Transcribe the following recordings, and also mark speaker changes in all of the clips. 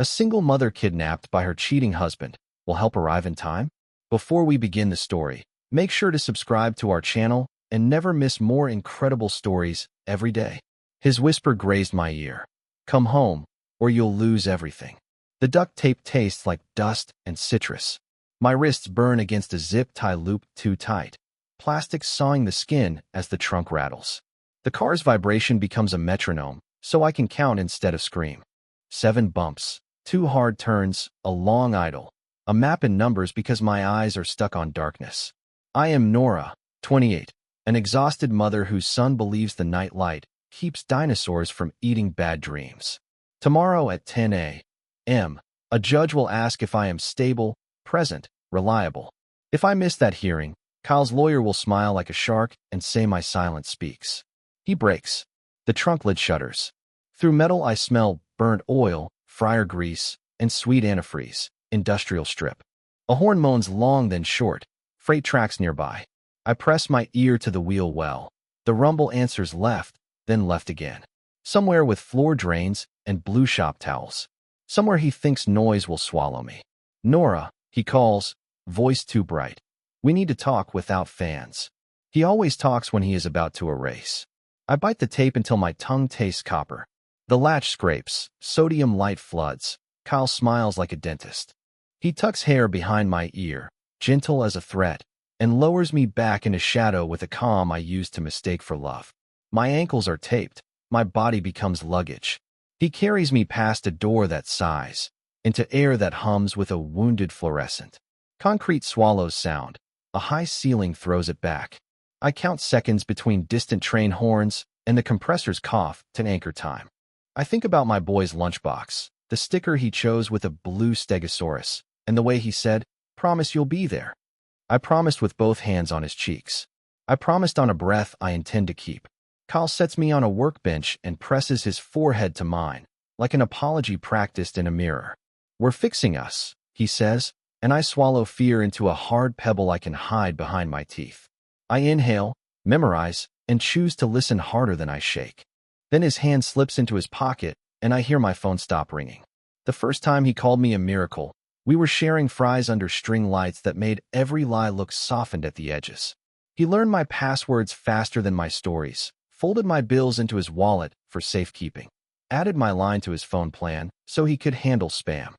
Speaker 1: A single mother kidnapped by her cheating husband will help arrive in time? Before we begin the story, make sure to subscribe to our channel and never miss more incredible stories every day. His whisper grazed my ear. Come home, or you'll lose everything. The duct tape tastes like dust and citrus. My wrists burn against a zip tie looped too tight, plastic sawing the skin as the trunk rattles. The car's vibration becomes a metronome, so I can count instead of scream. 7 bumps, 2 hard turns, a long idle, a map in numbers because my eyes are stuck on darkness. I am Nora, 28, an exhausted mother whose son believes the night light keeps dinosaurs from eating bad dreams. Tomorrow at 10 a.m., a judge will ask if I am stable, present, reliable. If I miss that hearing, Kyle's lawyer will smile like a shark and say my silence speaks. He breaks. The trunk lid shudders. Through metal I smell burnt oil, fryer grease, and sweet antifreeze. Industrial strip. A horn moans long then short. Freight tracks nearby. I press my ear to the wheel well. The rumble answers left, then left again. Somewhere with floor drains and blue shop towels. Somewhere he thinks noise will swallow me. Nora, he calls, voice too bright. We need to talk without fans. He always talks when he is about to erase. I bite the tape until my tongue tastes copper. The latch scrapes, sodium light floods. Kyle smiles like a dentist. He tucks hair behind my ear, gentle as a threat, and lowers me back into shadow with a calm I used to mistake for love. My ankles are taped. My body becomes luggage. He carries me past a door that sighs, into air that hums with a wounded fluorescent. Concrete swallows sound. A high ceiling throws it back. I count seconds between distant train horns and the compressor's cough to anchor time. I think about my boy's lunchbox, the sticker he chose with a blue stegosaurus, and the way he said, "Promise you'll be there." I promised with both hands on his cheeks. I promised on a breath I intend to keep. Kyle sets me on a workbench and presses his forehead to mine, like an apology practiced in a mirror. "We're fixing us," he says, and I swallow fear into a hard pebble I can hide behind my teeth. I inhale, memorize, and choose to listen harder than I shake. Then his hand slips into his pocket, and I hear my phone stop ringing. The first time he called me a miracle, we were sharing fries under string lights that made every lie look softened at the edges. He learned my passwords faster than my stories, folded my bills into his wallet for safekeeping, added my line to his phone plan so he could handle spam.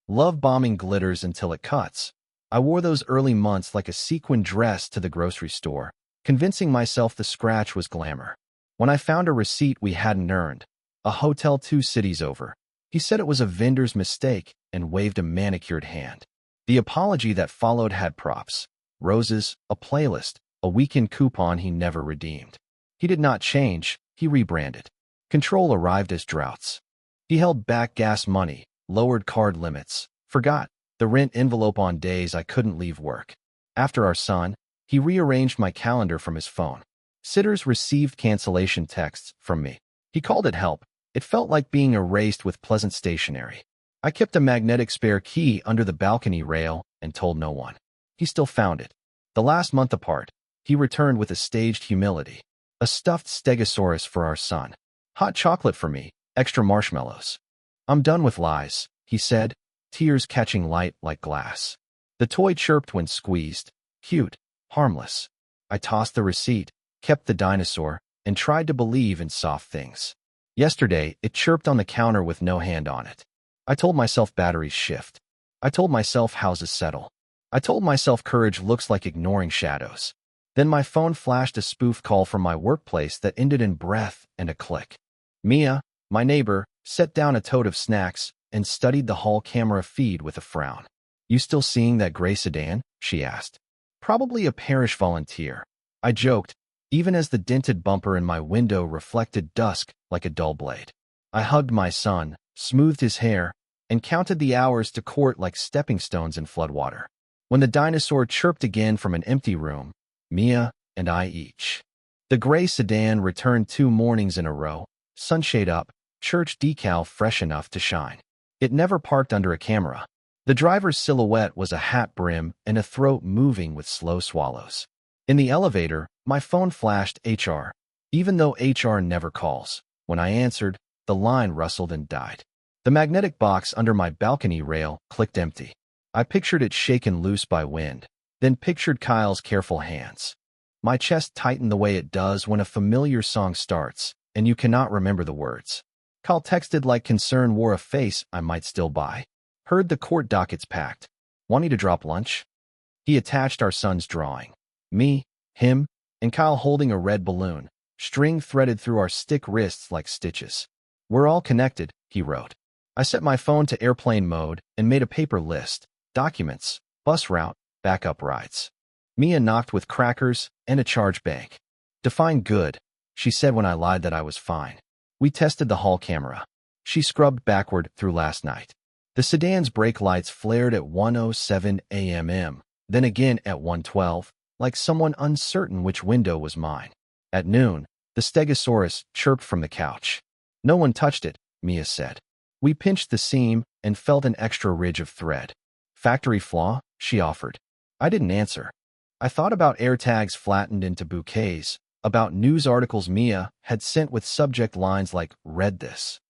Speaker 1: Love bombing glitters until it cuts. I wore those early months like a sequin dress to the grocery store, convincing myself the scratch was glamour. When I found a receipt we hadn't earned, a hotel 2 cities over, he said it was a vendor's mistake and waved a manicured hand. The apology that followed had props, roses, a playlist, a weekend coupon he never redeemed. He did not change, he rebranded. Control arrived as droughts. He held back gas money, lowered card limits, forgot the rent envelope on days I couldn't leave work. After our son, he rearranged my calendar from his phone. Sitters received cancellation texts from me. He called it help. It felt like being erased with pleasant stationery. I kept a magnetic spare key under the balcony rail and told no one. He still found it. The last month apart, he returned with a staged humility. A stuffed stegosaurus for our son. Hot chocolate for me, extra marshmallows. "I'm done with lies," he said, tears catching light like glass. The toy chirped when squeezed. Cute, harmless. I tossed the receipt, kept the dinosaur, and tried to believe in soft things. Yesterday, it chirped on the counter with no hand on it. I told myself batteries shift. I told myself houses settle. I told myself courage looks like ignoring shadows. Then my phone flashed a spoof call from my workplace that ended in breath and a click. Mia, my neighbor, set down a tote of snacks and studied the hall camera feed with a frown. "You still seeing that gray sedan?" she asked. "Probably a parish volunteer," I joked, even as the dented bumper in my window reflected dusk like a dull blade. I hugged my son, smoothed his hair, and counted the hours to court like stepping stones in floodwater. When the dinosaur chirped again from an empty room, Mia and I each. The gray sedan returned 2 mornings in a row, sunshade up, church decal fresh enough to shine. It never parked under a camera. The driver's silhouette was a hat brim and a throat moving with slow swallows. In the elevator, my phone flashed HR, even though HR never calls. When I answered, the line rustled and died. The magnetic box under my balcony rail clicked empty. I pictured it shaken loose by wind, then pictured Kyle's careful hands. My chest tightened the way it does when a familiar song starts, and you cannot remember the words. Kyle texted like concern wore a face I might still buy. Heard the court docket's packed. Wanting to drop lunch? He attached our son's drawing. Me, him, and Kyle holding a red balloon, string threaded through our stick wrists like stitches. We're all connected, he wrote. I set my phone to airplane mode and made a paper list, documents, bus route, backup rides. Mia knocked with crackers and a charge bank. Define good, she said when I lied that I was fine. We tested the hall camera. She scrubbed backward through last night. The sedan's brake lights flared at 1:07 a.m., then again at 1:12, like someone uncertain which window was mine. At noon, the Stegosaurus chirped from the couch. No one touched it, Mia said. We pinched the seam and felt an extra ridge of thread. Factory flaw, she offered. I didn't answer. I thought about AirTags flattened into bouquets, about news articles Mia had sent with subject lines like, "Read this."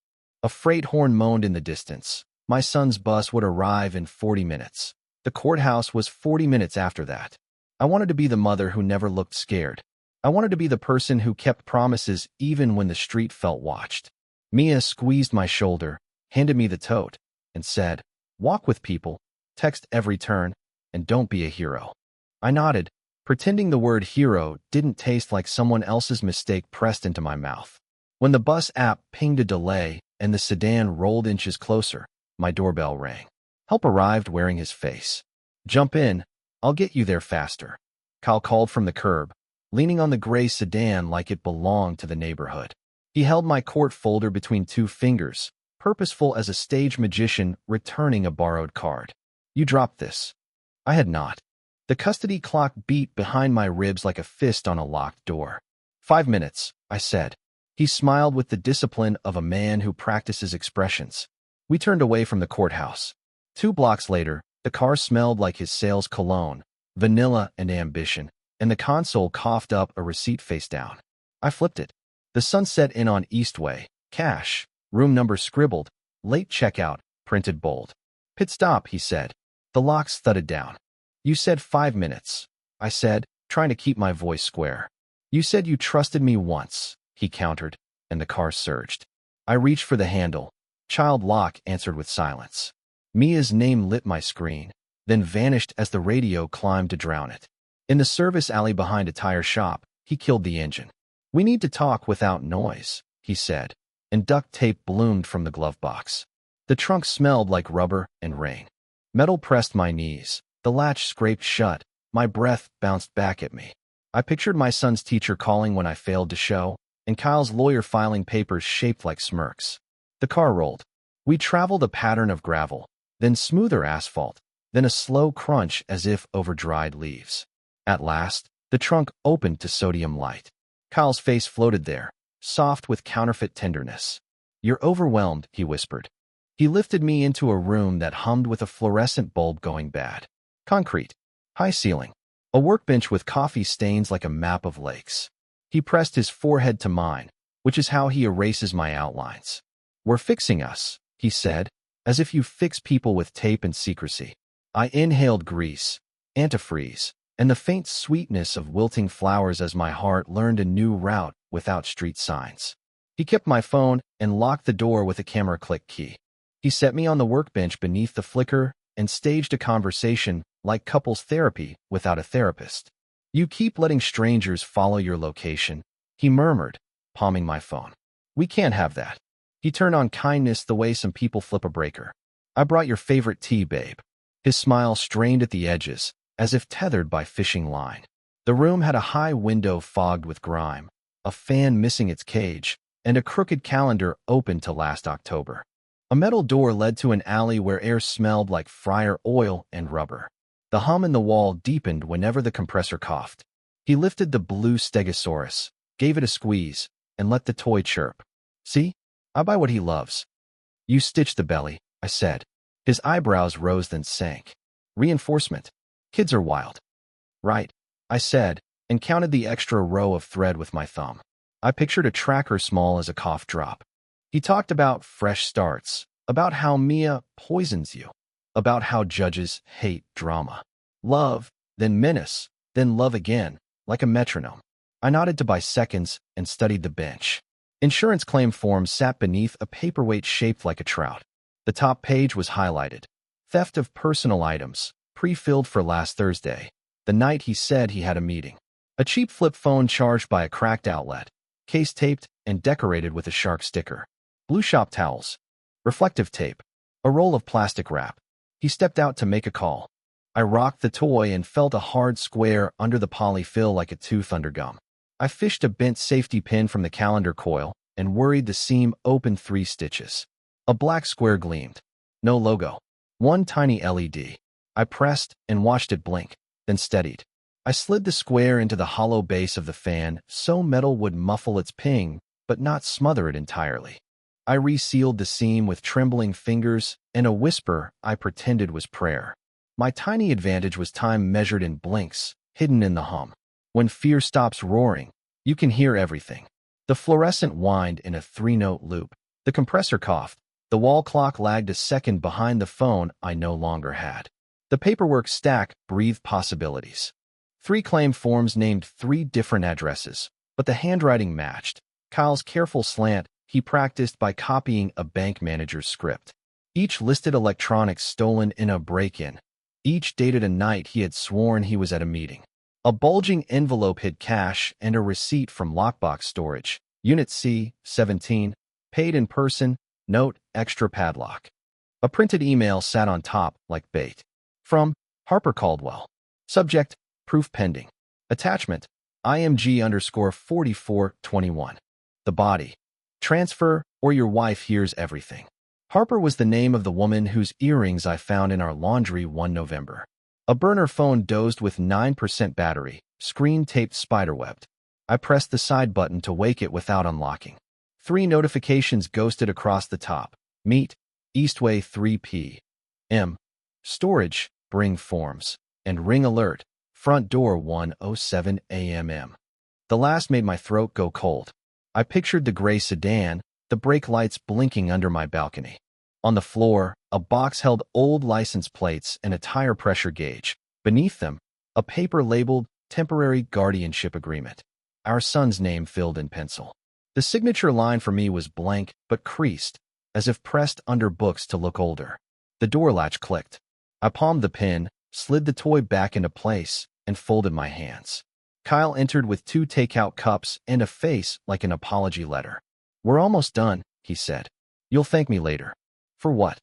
Speaker 1: A freight horn moaned in the distance. My son's bus would arrive in 40 minutes. The courthouse was 40 minutes after that. I wanted to be the mother who never looked scared. I wanted to be the person who kept promises even when the street felt watched. Mia squeezed my shoulder, handed me the tote, and said, "Walk with people, text every turn, and don't be a hero." I nodded, pretending the word hero didn't taste like someone else's mistake pressed into my mouth. When the bus app pinged a delay and the sedan rolled inches closer, my doorbell rang. Help arrived wearing his face. "Jump in, I'll get you there faster," Kyle called from the curb, leaning on the gray sedan like it belonged to the neighborhood. He held my court folder between two fingers, purposeful as a stage magician returning a borrowed card. "You dropped this." I had not. The custody clock beat behind my ribs like a fist on a locked door. 5 minutes, I said. He smiled with the discipline of a man who practices expressions. We turned away from the courthouse. 2 blocks later, the car smelled like his sales cologne, vanilla and ambition, and the console coughed up a receipt face down. I flipped it. The Sunset Inn on Eastway, cash, room number scribbled, late checkout, printed bold. "Pit stop," he said. The locks thudded down. "You said 5 minutes," I said, trying to keep my voice square. "You said you trusted me once," he countered, and the car surged. I reached for the handle. Child lock answered with silence. Mia's name lit my screen, then vanished as the radio climbed to drown it. In the service alley behind a tire shop, he killed the engine. "We need to talk without noise," he said, and duct tape bloomed from the glove box. The trunk smelled like rubber and rain. Metal pressed my knees. The latch scraped shut. My breath bounced back at me. I pictured my son's teacher calling when I failed to show, and Kyle's lawyer filing papers shaped like smirks. The car rolled. We traveled a pattern of gravel, then smoother asphalt, then a slow crunch as if over dried leaves. At last, the trunk opened to sodium light. Kyle's face floated there, soft with counterfeit tenderness. "You're overwhelmed," he whispered. He lifted me into a room that hummed with a fluorescent bulb going bad. Concrete. High ceiling. A workbench with coffee stains like a map of lakes. He pressed his forehead to mine, which is how he erases my outlines. "We're fixing us," he said, as if you fix people with tape and secrecy. I inhaled grease, antifreeze, and the faint sweetness of wilting flowers as my heart learned a new route without street signs. He kept my phone and locked the door with a camera click key. He set me on the workbench beneath the flicker and staged a conversation like couples therapy without a therapist. "You keep letting strangers follow your location," he murmured, palming my phone. "We can't have that." He turned on kindness the way some people flip a breaker. "I brought your favorite tea, babe." His smile strained at the edges, as if tethered by fishing line. The room had a high window fogged with grime, a fan missing its cage, and a crooked calendar open to last October. A metal door led to an alley where air smelled like fryer oil and rubber. The hum in the wall deepened whenever the compressor coughed. He lifted the blue Stegosaurus, gave it a squeeze, and let the toy chirp. "See? I buy what he loves." "You stitched the belly," I said. His eyebrows rose then sank. "Reinforcement. Kids are wild." "Right," I said, and counted the extra row of thread with my thumb. I pictured a tracker small as a cough drop. He talked about fresh starts, about how Mia poisons you, about how judges hate drama. Love, then menace, then love again, like a metronome. I nodded to buy seconds and studied the bench. Insurance claim forms sat beneath a paperweight shaped like a trout. The top page was highlighted. Theft of personal items, pre-filled for last Thursday, the night he said he had a meeting. A cheap flip phone charged by a cracked outlet, case taped and decorated with a shark sticker. Blue shop towels, reflective tape, a roll of plastic wrap. He stepped out to make a call. I rocked the toy and felt a hard square under the polyfill like a tooth under gum. I fished a bent safety pin from the calendar coil and worried the seam open 3 stitches. A black square gleamed. No logo. One tiny LED. I pressed and watched it blink, then steadied. I slid the square into the hollow base of the fan so metal would muffle its ping, but not smother it entirely. I resealed the seam with trembling fingers and a whisper I pretended was prayer. My tiny advantage was time measured in blinks, hidden in the hum. When fear stops roaring, you can hear everything. The fluorescent whined in a 3-note loop. The compressor coughed. The wall clock lagged a second behind the phone I no longer had. The paperwork stack breathed possibilities. 3 claim forms named 3 different addresses, but the handwriting matched. Kyle's careful slant he practiced by copying a bank manager's script. Each listed electronics stolen in a break-in. Each dated a night he had sworn he was at a meeting. A bulging envelope hid cash and a receipt from lockbox storage. Unit C, 17, paid in person, note, extra padlock. A printed email sat on top like bait. From Harper Caldwell. Subject, proof pending. Attachment, IMG_4421. The body. Transfer, or your wife hears everything. Harper was the name of the woman whose earrings I found in our laundry one November. A burner phone dozed with 9% battery, screen taped spiderwebbed. I pressed the side button to wake it without unlocking. 3 notifications ghosted across the top. Meet, Eastway 3 p.m. Storage, bring forms. And ring alert, front door 1:07 a.m. The last made my throat go cold. I pictured the gray sedan, the brake lights blinking under my balcony. On the floor, a box held old license plates and a tire pressure gauge. Beneath them, a paper labeled Temporary Guardianship Agreement. Our son's name filled in pencil. The signature line for me was blank but creased, as if pressed under books to look older. The door latch clicked. I palmed the pen, slid the toy back into place, and folded my hands. Kyle entered with 2 takeout cups and a face like an apology letter. "We're almost done," he said. "You'll thank me later." "For what?"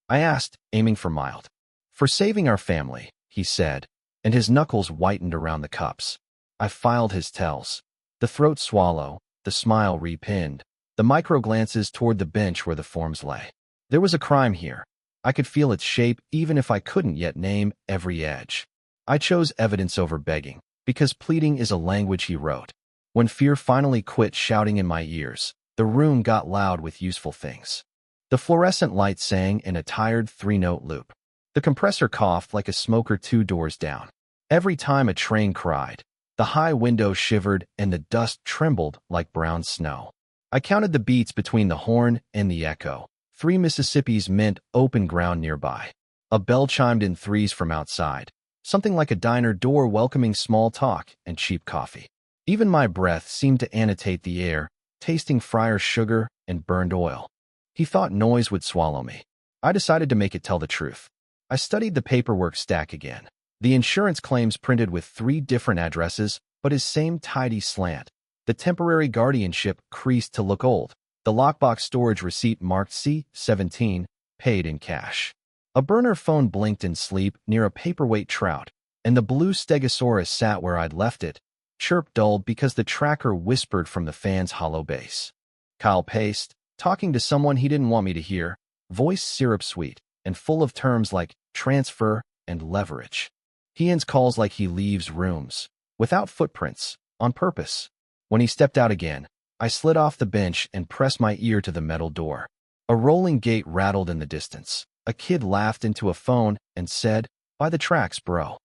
Speaker 1: I asked, aiming for mild. "For saving our family," he said, and his knuckles whitened around the cups. I filed his tells. The throat swallow, the smile repinned, the micro glances toward the bench where the forms lay. There was a crime here. I could feel its shape even if I couldn't yet name every edge. I chose evidence over begging, because pleading is a language he wrote. When fear finally quit shouting in my ears, the room got loud with useful things. The fluorescent light sang in a tired 3-note loop. The compressor coughed like a smoker 2 doors down. Every time a train cried, the high window shivered and the dust trembled like brown snow. I counted the beats between the horn and the echo. 3 Mississippis meant open ground nearby. A bell chimed in 3s from outside, something like a diner door welcoming small talk and cheap coffee. Even my breath seemed to annotate the air, tasting fryer sugar and burned oil. He thought noise would swallow me. I decided to make it tell the truth. I studied the paperwork stack again. The insurance claims printed with 3 different addresses, but his same tidy slant. The temporary guardianship creased to look old. The lockbox storage receipt marked C-17, paid in cash. A burner phone blinked in sleep near a paperweight trout, and the blue stegosaurus sat where I'd left it, chirp dulled because the tracker whispered from the fan's hollow base. Kyle paced, talking to someone he didn't want me to hear, voice syrup sweet, and full of terms like transfer and leverage. He ends calls like he leaves rooms, without footprints, on purpose. When he stepped out again, I slid off the bench and pressed my ear to the metal door. A rolling gate rattled in the distance. A kid laughed into a phone and said, "By the tracks, bro."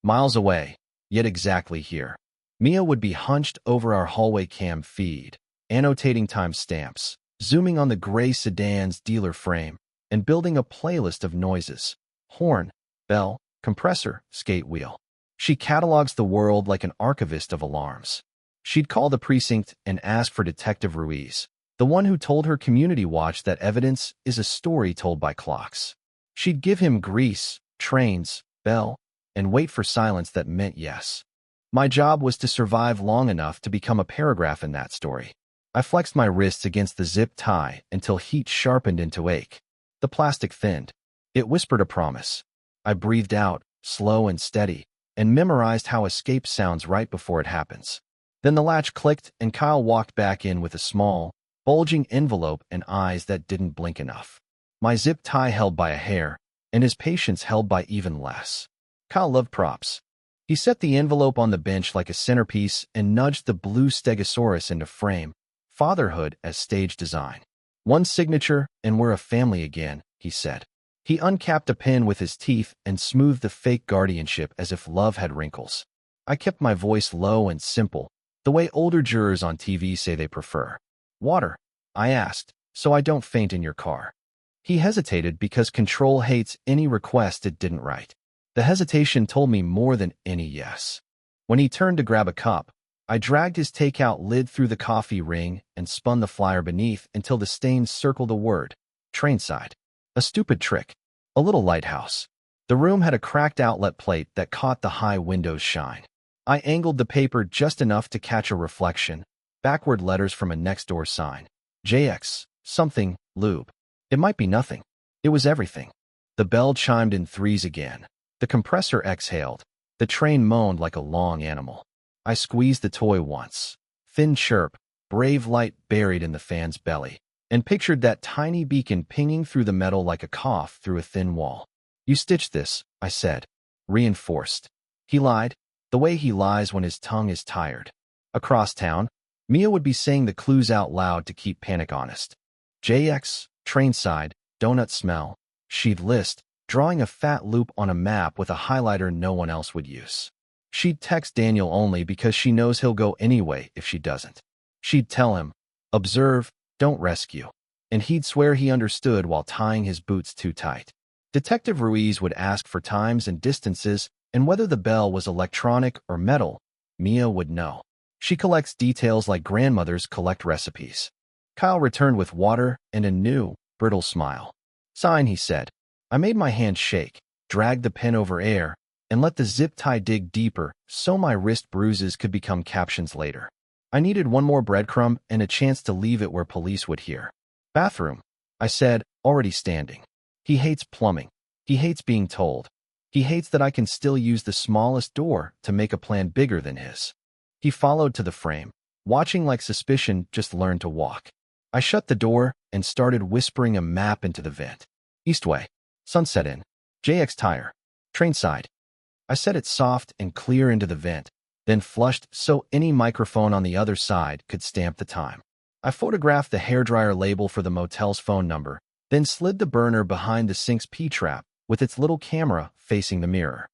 Speaker 1: Miles away, yet exactly here. Mia would be hunched over our hallway cam feed, annotating timestamps, zooming on the gray sedan's dealer frame, and building a playlist of noises: horn, bell, compressor, skate wheel. She catalogs the world like an archivist of alarms. She'd call the precinct and ask for Detective Ruiz, the one who told her community watch that evidence is a story told by clocks. She'd give him grease, trains, bell, and wait for silence that meant yes. My job was to survive long enough to become a paragraph in that story. I flexed my wrists against the zip tie until heat sharpened into ache. The plastic thinned. It whispered a promise. I breathed out, slow and steady, and memorized how escape sounds right before it happens. Then the latch clicked and Kyle walked back in with a small, bulging envelope and eyes that didn't blink enough. My zip tie held by a hair, and his patience held by even less. Kyle loved props. He set the envelope on the bench like a centerpiece and nudged the blue stegosaurus into frame, fatherhood as stage design. One signature, and we're a family again, he said. He uncapped a pen with his teeth and smoothed the fake guardianship as if love had wrinkles. I kept my voice low and simple, the way older jurors on TV say they prefer. Water? I asked, so I don't faint in your car. He hesitated because control hates any request it didn't write. The hesitation told me more than any yes. When he turned to grab a cup, I dragged his takeout lid through the coffee ring and spun the flyer beneath until the stains circled a word: Trainside. A stupid trick. A little lighthouse. The room had a cracked outlet plate that caught the high window's shine. I angled the paper just enough to catch a reflection, backward letters from a next-door sign. JX, something, lube. It might be nothing. It was everything. The bell chimed in threes again. The compressor exhaled. The train moaned like a long animal. I squeezed the toy once. Thin chirp, brave light buried in the fan's belly, and pictured that tiny beacon pinging through the metal like a cough through a thin wall. You stitched this, I said. Reinforced. He lied, the way he lies when his tongue is tired. Across town, Mia would be saying the clues out loud to keep panic honest. JX, trainside, donut smell. She'd list, drawing a fat loop on a map with a highlighter no one else would use. She'd text Daniel only because she knows he'll go anyway if she doesn't. She'd tell him, observe, don't rescue. And he'd swear he understood while tying his boots too tight. Detective Ruiz would ask for times and distances, and whether the bell was electronic or metal, Mia would know. She collects details like grandmothers collect recipes. Kyle returned with water and a new, brittle smile. Sign, he said. I made my hand shake, dragged the pen over air, and let the zip tie dig deeper so my wrist bruises could become captions later. I needed one more breadcrumb and a chance to leave it where police would hear. Bathroom, I said, already standing. He hates plumbing. He hates being told. He hates that I can still use the smallest door to make a plan bigger than his. He followed to the frame, watching like suspicion just learned to walk. I shut the door and started whispering a map into the vent. Eastway. Sunset Inn. JX Tire. Trainside. I said it soft and clear into the vent, then flushed so any microphone on the other side could stamp the time. I photographed the hairdryer label for the motel's phone number, then slid the burner behind the sink's P-trap with its little camera facing the mirror.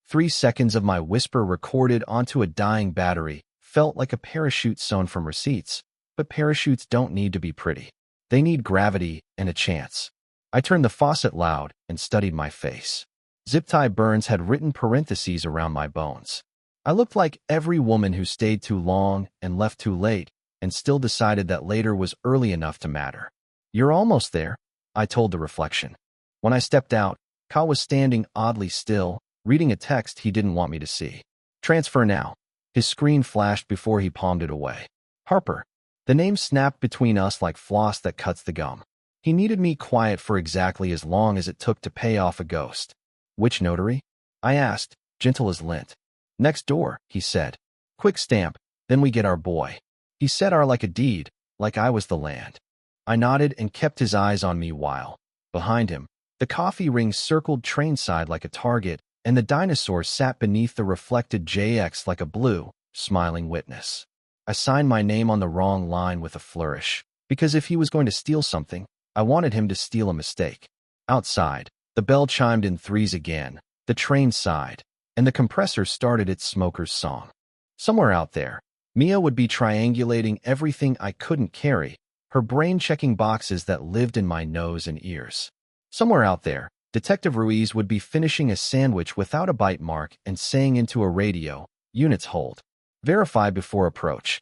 Speaker 1: 3 seconds of my whisper recorded onto a dying battery felt like a parachute sewn from receipts, but parachutes don't need to be pretty. They need gravity and a chance. I turned the faucet loud and studied my face. Zip tie burns had written parentheses around my bones. I looked like every woman who stayed too long and left too late and still decided that later was early enough to matter. You're almost there, I told the reflection. When I stepped out, Kyle was standing oddly still, reading a text he didn't want me to see. Transfer now. His screen flashed before he palmed it away. Harper. The name snapped between us like floss that cuts the gum. He needed me quiet for exactly as long as it took to pay off a ghost. Which notary? I asked, gentle as lint. Next door, he said. Quick stamp, then we get our boy. He said our like a deed, like I was the land. I nodded and kept his eyes on me while, behind him, the coffee ring circled trainside like a target, and the dinosaur sat beneath the reflected JX like a blue, smiling witness. I signed my name on the wrong line with a flourish, because if he was going to steal something, I wanted him to steal a mistake. Outside, the bell chimed in threes again, the train sighed, and the compressor started its smoker's song. Somewhere out there, Mia would be triangulating everything I couldn't carry, her brain checking boxes that lived in my nose and ears. Somewhere out there, Detective Ruiz would be finishing a sandwich without a bite mark and saying into a radio, "Units hold. Verify before approach."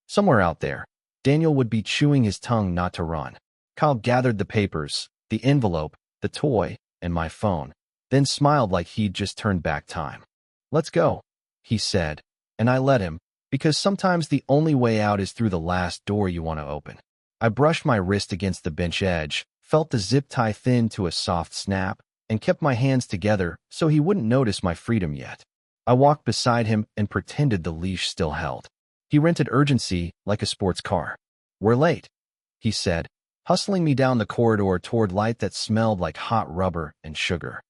Speaker 1: Somewhere out there, Daniel would be chewing his tongue not to run. Kyle gathered the papers, the envelope, the toy, and my phone, then smiled like he'd just turned back time. "Let's go," he said, and I let him, because sometimes the only way out is through the last door you want to open. I brushed my wrist against the bench edge, felt the zip tie thin to a soft snap, and kept my hands together so he wouldn't notice my freedom yet. I walked beside him and pretended the leash still held. He rented urgency like a sports car. "We're late," he said, hustling me down the corridor toward light that smelled like hot rubber and sugar.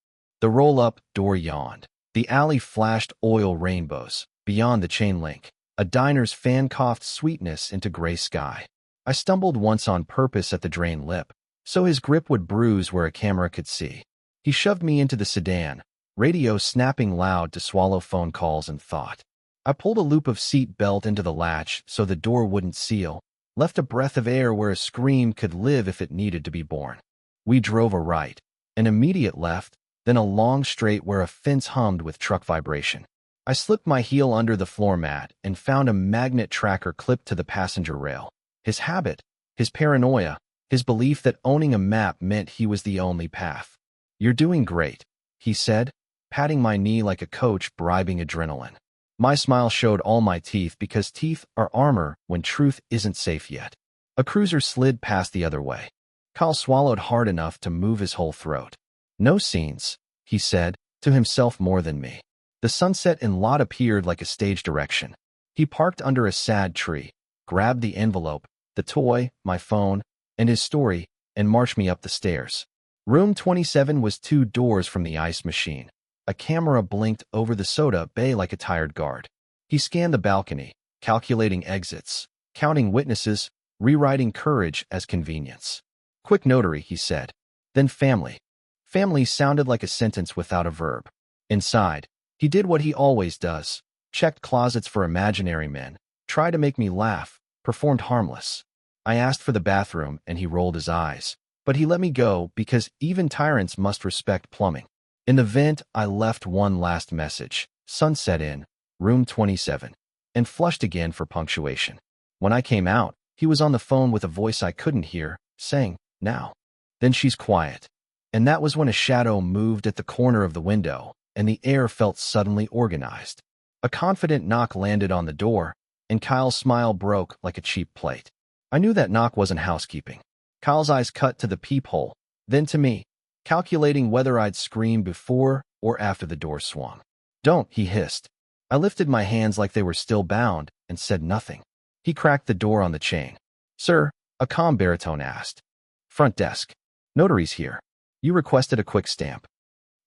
Speaker 1: The roll-up door yawned. The alley flashed oil rainbows. Beyond the chain link, a diner's fan coughed sweetness into gray sky. I stumbled once on purpose at the drain lip, so his grip would bruise where a camera could see. He shoved me into the sedan, radio snapping loud to swallow phone calls and thought. I pulled a loop of seat belt into the latch so the door wouldn't seal, left a breath of air where a scream could live if it needed to be born. We drove a right, an immediate left, then a long straight where a fence hummed with truck vibration. I slipped my heel under the floor mat and found a magnet tracker clipped to the passenger rail. His habit, his paranoia, his belief that owning a map meant he was the only path. "You're doing great," he said, patting my knee like a coach bribing adrenaline. My smile showed all my teeth because teeth are armor when truth isn't safe yet. A cruiser slid past the other way. Kyle swallowed hard enough to move his whole throat. "No scenes," he said, to himself more than me. The sunset and lot appeared like a stage direction. He parked under a sad tree, grabbed the envelope, the toy, my phone, and his story, and marched me up the stairs. Room 27 was 2 doors from the ice machine. A camera blinked over the soda bay like a tired guard. He scanned the balcony, calculating exits, counting witnesses, rewriting courage as convenience. "Quick notary," he said. Then family. Family sounded like a sentence without a verb. Inside, he did what he always does, checked closets for imaginary men, tried to make me laugh, performed harmless. I asked for the bathroom and he rolled his eyes, but he let me go because even tyrants must respect plumbing. In the vent, I left one last message, "Sunset in, room 27, and flushed again for punctuation. When I came out, he was on the phone with a voice I couldn't hear, saying, "Now." Then she's quiet. And that was when a shadow moved at the corner of the window, and the air felt suddenly organized. A confident knock landed on the door, and Kyle's smile broke like a cheap plate. I knew that knock wasn't housekeeping. Kyle's eyes cut to the peephole, then to me, calculating whether I'd scream before or after the door swung. "Don't," he hissed. I lifted my hands like they were still bound and said nothing. He cracked the door on the chain. "Sir," a calm baritone asked. "Front desk. Notary's here. You requested a quick stamp."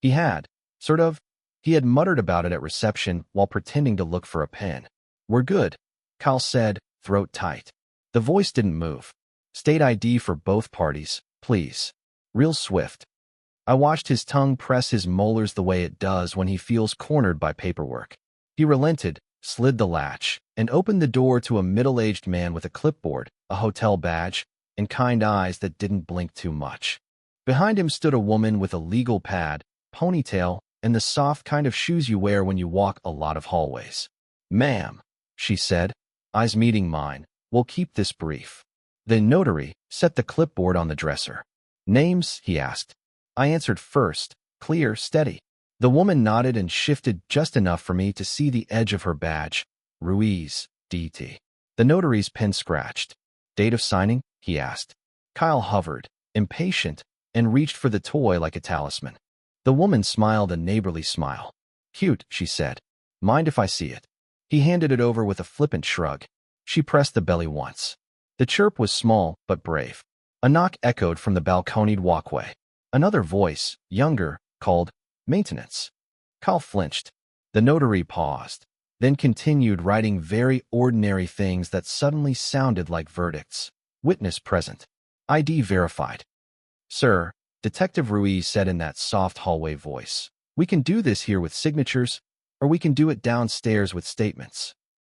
Speaker 1: He had, sort of. He had muttered about it at reception while pretending to look for a pen. "We're good," Kyle said, throat tight. The voice didn't move. "State ID for both parties, please." Real swift. I watched his tongue press his molars the way it does when he feels cornered by paperwork. He relented, slid the latch, and opened the door to a middle-aged man with a clipboard, a hotel badge, and kind eyes that didn't blink too much. Behind him stood a woman with a legal pad, ponytail, and the soft kind of shoes you wear when you walk a lot of hallways. "Ma'am," she said, eyes meeting mine, "we'll keep this brief." The notary set the clipboard on the dresser. "Names?" he asked. I answered first, clear, steady. The woman nodded and shifted just enough for me to see the edge of her badge. "Ruiz, DT." The notary's pen scratched. "Date of signing?" he asked. Kyle hovered, impatient, and reached for the toy like a talisman. The woman smiled a neighborly smile. "Cute," she said. "Mind if I see it?" He handed it over with a flippant shrug. She pressed the belly once. The chirp was small but brave. A knock echoed from the balconied walkway. Another voice, younger, called, "Maintenance." Kyle flinched. The notary paused, then continued writing very ordinary things that suddenly sounded like verdicts. "Witness present. ID verified." "Sir," Detective Ruiz said in that soft hallway voice, "we can do this here with signatures, or we can do it downstairs with statements."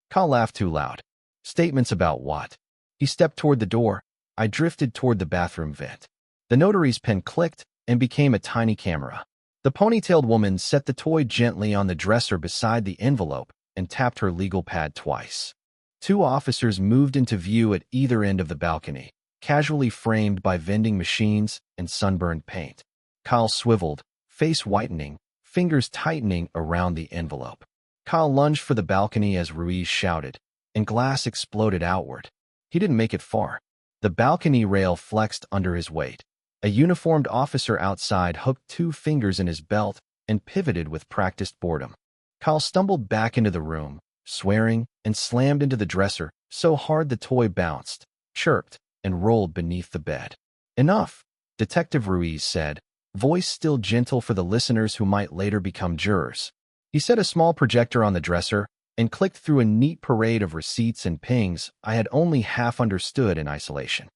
Speaker 1: Kyle laughed too loud. "Statements about what?" He stepped toward the door. I drifted toward the bathroom vent. The notary's pen clicked, and became a tiny camera. The ponytailed woman set the toy gently on the dresser beside the envelope and tapped her legal pad twice. Two officers moved into view at either end of the balcony, casually framed by vending machines and sunburned paint. Kyle swiveled, face whitening, fingers tightening around the envelope. Kyle lunged for the balcony as Ruiz shouted, and glass exploded outward. He didn't make it far. The balcony rail flexed under his weight. A uniformed officer outside hooked two fingers in his belt and pivoted with practiced boredom. Kyle stumbled back into the room, swearing, and slammed into the dresser so hard the toy bounced, chirped, and rolled beneath the bed. "Enough," Detective Ruiz said, voice still gentle for the listeners who might later become jurors. He set a small projector on the dresser and clicked through a neat parade of receipts and pings I had only half understood in isolation.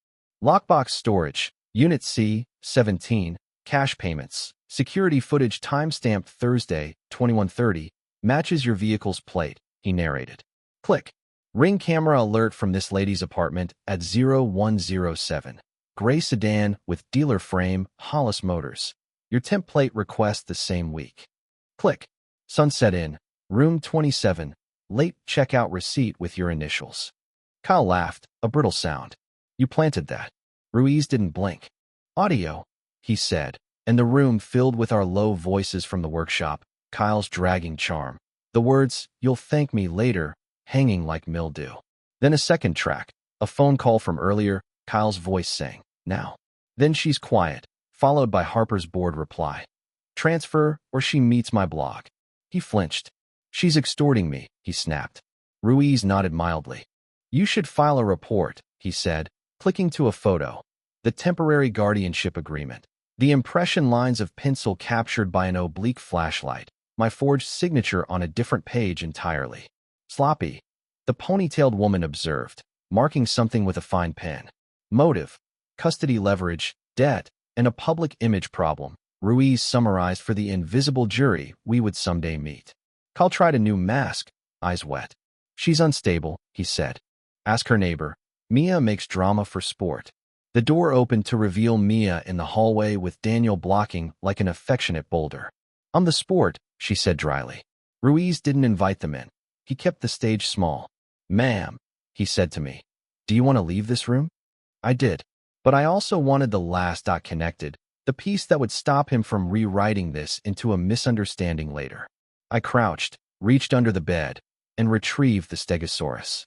Speaker 1: Lockbox storage, Unit C, 17, cash payments, security footage timestamped Thursday, 21:30, matches your vehicle's plate, he narrated. Click. Ring camera alert from this lady's apartment at 0107. Gray sedan with dealer frame, Hollis Motors. Your template request the same week. Click. Sunset Inn, room 27, late checkout receipt with your initials. Kyle laughed, a brittle sound. You planted that. Ruiz didn't blink. Audio, he said, and the room filled with our low voices from the workshop, Kyle's dragging charm. The words, "You'll thank me later," hanging like mildew. Then a second track, a phone call from earlier, Kyle's voice saying, "Now." Then she's quiet, followed by Harper's bored reply. "Transfer, or she meets my blog." He flinched. "She's extorting me," he snapped. Ruiz nodded mildly. "You should file a report," he said, clicking to a photo. The temporary guardianship agreement. The impression lines of pencil captured by an oblique flashlight. My forged signature on a different page entirely. Sloppy, the ponytailed woman observed, marking something with a fine pen. Motive, custody leverage, debt, and a public image problem, Ruiz summarized for the invisible jury we would someday meet. Kyle tried a new mask, eyes wet. "She's unstable," he said. "Ask her neighbor. Mia makes drama for sport." The door opened to reveal Mia in the hallway with Daniel blocking like an affectionate boulder. "I'm the sport," she said dryly. Ruiz didn't invite them in. He kept the stage small. "Ma'am," he said to me, "do you want to leave this room?" I did. But I also wanted the last dot connected, the piece that would stop him from rewriting this into a misunderstanding later. I crouched, reached under the bed, and retrieved the stegosaurus.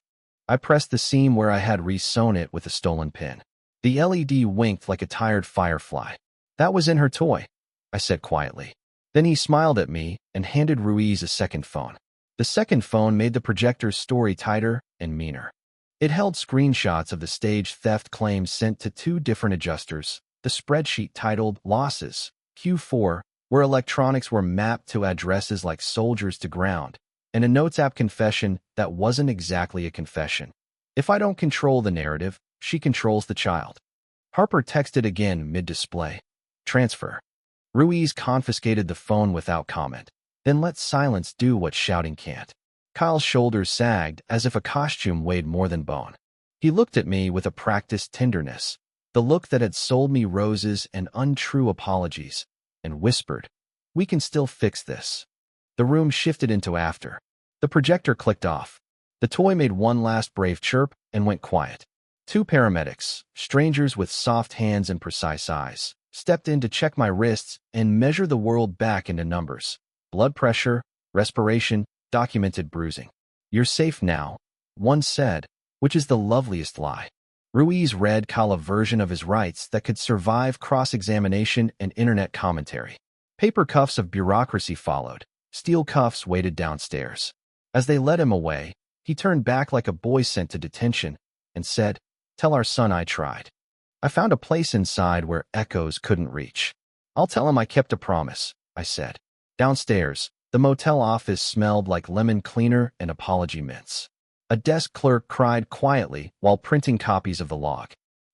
Speaker 1: I pressed the seam where I had re-sewn it with a stolen pin. The LED winked like a tired firefly. "That was in her toy," I said quietly. Then he smiled at me and handed Ruiz a second phone. The second phone made the projector's story tighter and meaner. It held screenshots of the stage theft claims sent to two different adjusters, the spreadsheet titled Losses, Q4, where electronics were mapped to addresses like soldiers to ground, and a Notes app confession that wasn't exactly a confession. If I don't control the narrative, she controls the child. Harper texted again mid-display. "Transfer." Ruiz confiscated the phone without comment, then let silence do what shouting can't. Kyle's shoulders sagged as if a costume weighed more than bone. He looked at me with a practiced tenderness, the look that had sold me roses and untrue apologies, and whispered, "We can still fix this." The room shifted into after. The projector clicked off. The toy made one last brave chirp and went quiet. Two paramedics, strangers with soft hands and precise eyes, stepped in to check my wrists and measure the world back into numbers. Blood pressure, respiration, documented bruising. "You're safe now," one said, which is the loveliest lie. Ruiz read Kyle a version of his rights that could survive cross-examination and internet commentary. Paper cuffs of bureaucracy followed. Steel cuffs waited downstairs. As they led him away, he turned back like a boy sent to detention and said, "Tell our son I tried. I found a place inside where echoes couldn't reach." "I'll tell him I kept a promise," I said. Downstairs, the motel office smelled like lemon cleaner and apology mints. A desk clerk cried quietly while printing copies of the log.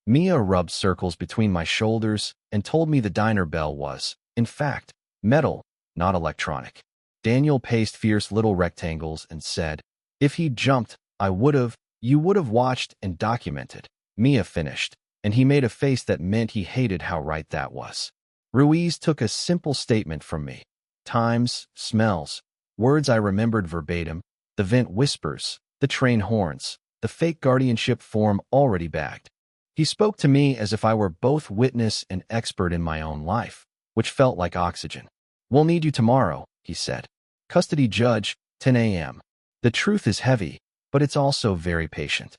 Speaker 1: Mia rubbed circles between my shoulders and told me the diner bell was, in fact, metal, not electronic. Daniel paced fierce little rectangles and said, "If he'd jumped, you would have watched and documented." Mia finished, and he made a face that meant he hated how right that was. Ruiz took a simple statement from me. Times, smells, words I remembered verbatim, the vent whispers, the train horns, the fake guardianship form already bagged. He spoke to me as if I were both witness and expert in my own life, which felt like oxygen. We'll need you tomorrow, he said. Custody judge, 10 a.m. The truth is heavy, but it's also very patient.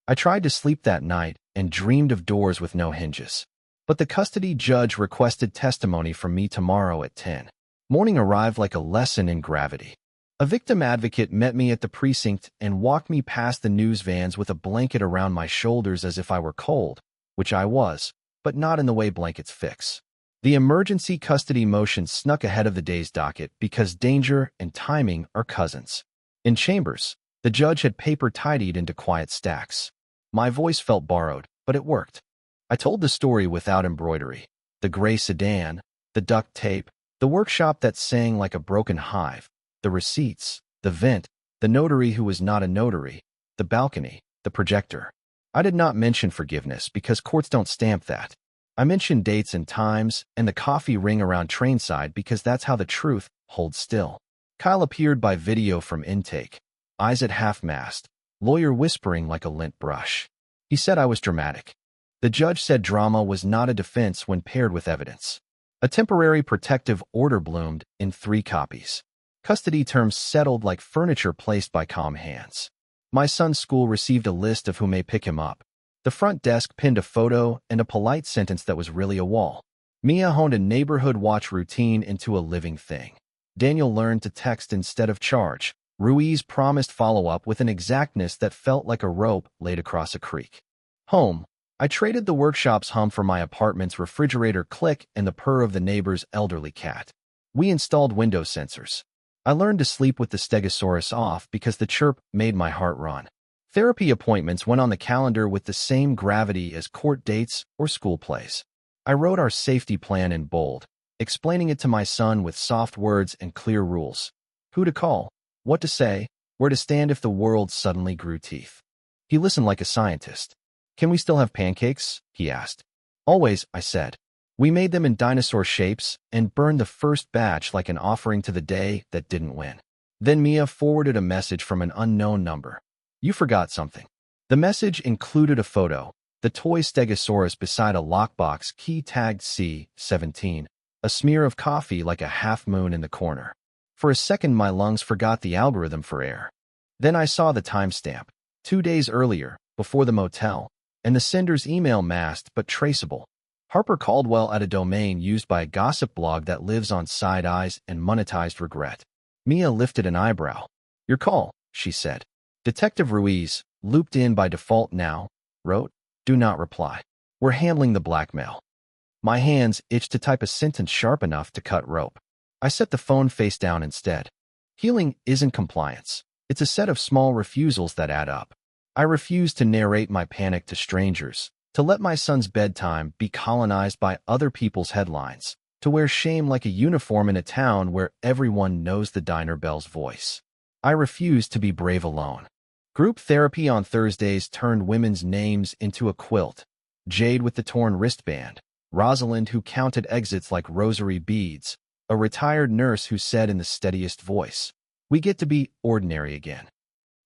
Speaker 1: I tried to sleep that night and dreamed of doors with no hinges. But the custody judge requested testimony from me tomorrow at 10. Morning arrived like a lesson in gravity. A victim advocate met me at the precinct and walked me past the news vans with a blanket around my shoulders as if I were cold, which I was, but not in the way blankets fix. The emergency custody motion snuck ahead of the day's docket because danger and timing are cousins. In chambers, the judge had paper tidied into quiet stacks. My voice felt borrowed, but it worked. I told the story without embroidery. The gray sedan, the duct tape, the workshop that sang like a broken hive, the receipts, the vent, the notary who was not a notary, the balcony, the projector. I did not mention forgiveness because courts don't stamp that. I mentioned dates and times and the coffee ring around trainside because that's how the truth holds still. Kyle appeared by video from intake, eyes at half-mast, lawyer whispering like a lint brush. He said I was dramatic. The judge said drama was not a defense when paired with evidence. A temporary protective order bloomed in 3 copies. Custody terms settled like furniture placed by calm hands. My son's school received a list of who may pick him up. The front desk pinned a photo and a polite sentence that was really a wall. Mia honed a neighborhood watch routine into a living thing. Daniel learned to text instead of charge. Ruiz promised follow-up with an exactness that felt like a rope laid across a creek. Home. I traded the workshop's hum for my apartment's refrigerator click and the purr of the neighbor's elderly cat. We installed window sensors. I learned to sleep with the stegosaurus off because the chirp made my heart run. Therapy appointments went on the calendar with the same gravity as court dates or school plays. I wrote our safety plan in bold, explaining it to my son with soft words and clear rules. Who to call, what to say, where to stand if the world suddenly grew teeth. He listened like a scientist. Can we still have pancakes? He asked. Always, I said. We made them in dinosaur shapes and burned the first batch like an offering to the day that didn't win. Then Mia forwarded a message from an unknown number. You forgot something. The message included a photo, the toy stegosaurus beside a lockbox key tagged C-17, a smear of coffee like a half-moon in the corner. For a second my lungs forgot the algorithm for air. Then I saw the timestamp, 2 days earlier, before the motel, and the sender's email masked but traceable. Harper Caldwell at a domain used by a gossip blog that lives on side eyes and monetized regret. Mia lifted an eyebrow. Your call, she said. Detective Ruiz, looped in by default now, wrote, do not reply. We're handling the blackmail. My hands itched to type a sentence sharp enough to cut rope. I set the phone face down instead. Healing isn't compliance. It's a set of small refusals that add up. I refused to narrate my panic to strangers, to let my son's bedtime be colonized by other people's headlines, to wear shame like a uniform in a town where everyone knows the diner bell's voice. I refused to be brave alone. Group therapy on Thursdays turned women's names into a quilt. Jade with the torn wristband, Rosalind who counted exits like rosary beads, a retired nurse who said in the steadiest voice, we get to be ordinary again.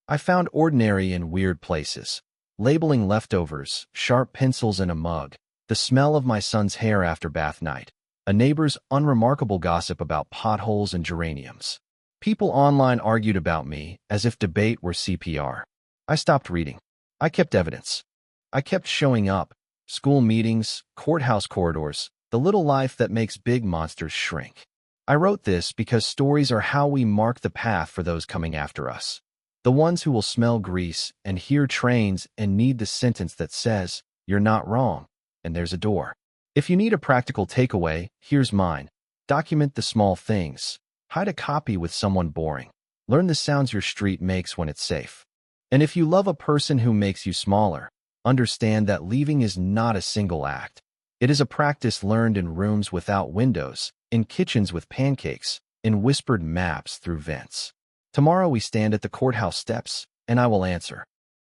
Speaker 1: I found ordinary in weird places. Labeling leftovers, sharp pencils in a mug, the smell of my son's hair after bath night, a neighbor's unremarkable gossip about potholes and geraniums. People online argued about me as if debate were CPR. I stopped reading. I kept evidence. I kept showing up. School meetings, courthouse corridors, the little life that makes big monsters shrink. I wrote this because stories are how we mark the path for those coming after us. The ones who will smell grease and hear trains and need the sentence that says, you're not wrong, and there's a door. If you need a practical takeaway, here's mine. Document the small things. Hide a copy with someone boring. Learn the sounds your street makes when it's safe. And if you love a person who makes you smaller, understand that leaving is not a single act. It is a practice learned in rooms without windows, in kitchens with pancakes, in whispered maps through vents. Tomorrow we stand at the courthouse steps, and I will answer.